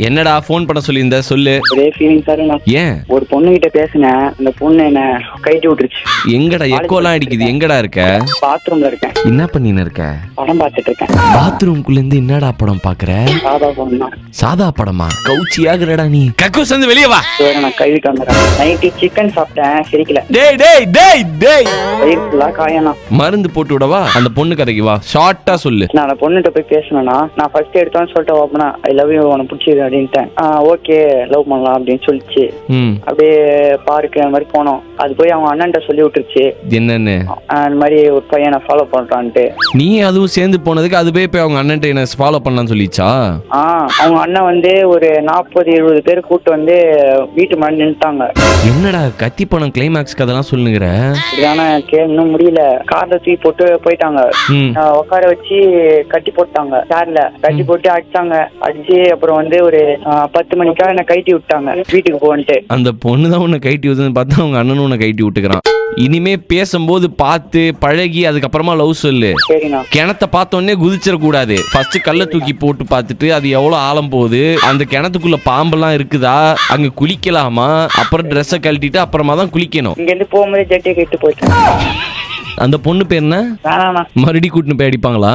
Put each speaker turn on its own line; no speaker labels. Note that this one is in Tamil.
என்னடா ஃபோன் பண்ண சொல்லியிருந்த சொல்லு.
ஒரே ஃபீலிங் சார்.
ஏன்?
ஒரு பொண்ணு கிட்ட பேசினேன், அந்த பொண்ணு என்ன கைட்டி விட்டுருச்சு.
எங்கடா எக்கோலாம் அடிக்குது? எங்கடா இருக்க?
பாத்ரூம்ல இருக்கேன்.
என்ன பண்ணின்னு இருக்க?
படம் பார்த்துட்டு இருக்கேன்.
பாத்ரூம்குள்ள இருந்து என்னடா படம் பாக்குற?
சாதா படம் தான்.
சாதா படமா? கவுச்சியாகுறடா நீ. கக்கூஸ் வந்து வெளியே வா.
நான் கழுவிட்டு வந்துடுறேன். நைட்டு சிக்கன் சாப்பிட்டேன், சிரிக்கல.
டேய் டேய் டேய் டேய்,
வயிறு ஃபுல்லா காயனா.
மருந்து போட்டு விடவா? அந்த பொண்ணு கதைக்கு வா, ஷார்ட்டா சொல்லு.
நான் அந்த பொண்ணுகிட்ட போய் பேசணும்னா, நான் ஃபர்ஸ்ட் எடுத்தோன்னு சொல்லிட்டு ஓப்பனா ஐ லவ் யூ, உனக்கு பிடிச்சிது அப்படின்ட்டேன். ஓகே லவ் பண்ணலாம் அப்படின்னு சொல்லிச்சு. அப்படியே பார்க்கு அந்த மாதிரி போனோம். அது போய் அவங்க அண்ணன்ட்ட சொல்லி விட்டுருச்சு
என்னன்னு,
அந்த மாதிரி ஒரு பையனை ஃபாலோ பண்றான்ட்டு.
நீ அதுவும் சேர்ந்து போனதுக்கு அது போய் அவங்க அண்ணன்ட்ட என்ன ஃபாலோ பண்ணலாம்னு சொல்லிச்சா?
அவங்க அண்ணன் வந்து ஒரு 40-70 பேர் கூட்டு வந்து வீட்டு முன்னாடி நின்றுட்டாங்க.
என்னடா கத்தி பணம் கிளைமேக்ஸ் கதெல்லாம் சொல்லுங்கிற?
இன்னும் முடியல. கார்ல தூக்கி போட்டு போயிட்டாங்க. உட்கார வச்சு கட்டி போட்டாங்க. சேர்ல கட்டி போட்டு அடிச்சாங்க. அடிச்சு அப்புறம் வந்து ஒரு 10 மணிக்கா என்ன கைட்டி விட்டாங்க வீட்டுக்கு போன்ட்டு. அந்த பொண்ணு தான் உன்னை கைட்டி விட்டுன்னு பார்த்தா அவங்க அண்ணனும் உன்னை கைட்டி விட்டுக்கிறான். இனிமே பேசும்போது பார்த்து பழகி அதுக்கப்புறமா லவ் சொல்லு. கிணத்த பார்த்தோன்னே குதிச்சிட கூடாது. ஃபர்ஸ்ட் கல்ல தூக்கி போட்டு பார்த்துட்டு அது எவ்வளவு ஆழம் போகுது, அந்த கிணத்துக்குள்ள பாம்பெல்லாம் இருக்குதா, அங்க குளிக்கலாமா, அப்புறம் ட்ரெஸ்ஸை கழட்டிட்டு அப்புறமா தான் குளிக்கணும். இங்க இருந்து போகும்போது ஜட்டியை கட்டி போயிட்டு.
அந்த பொண்ணு பேர் என்ன? மறுபடியும் கூட்டின்னு போய் அடிப்பாங்களா?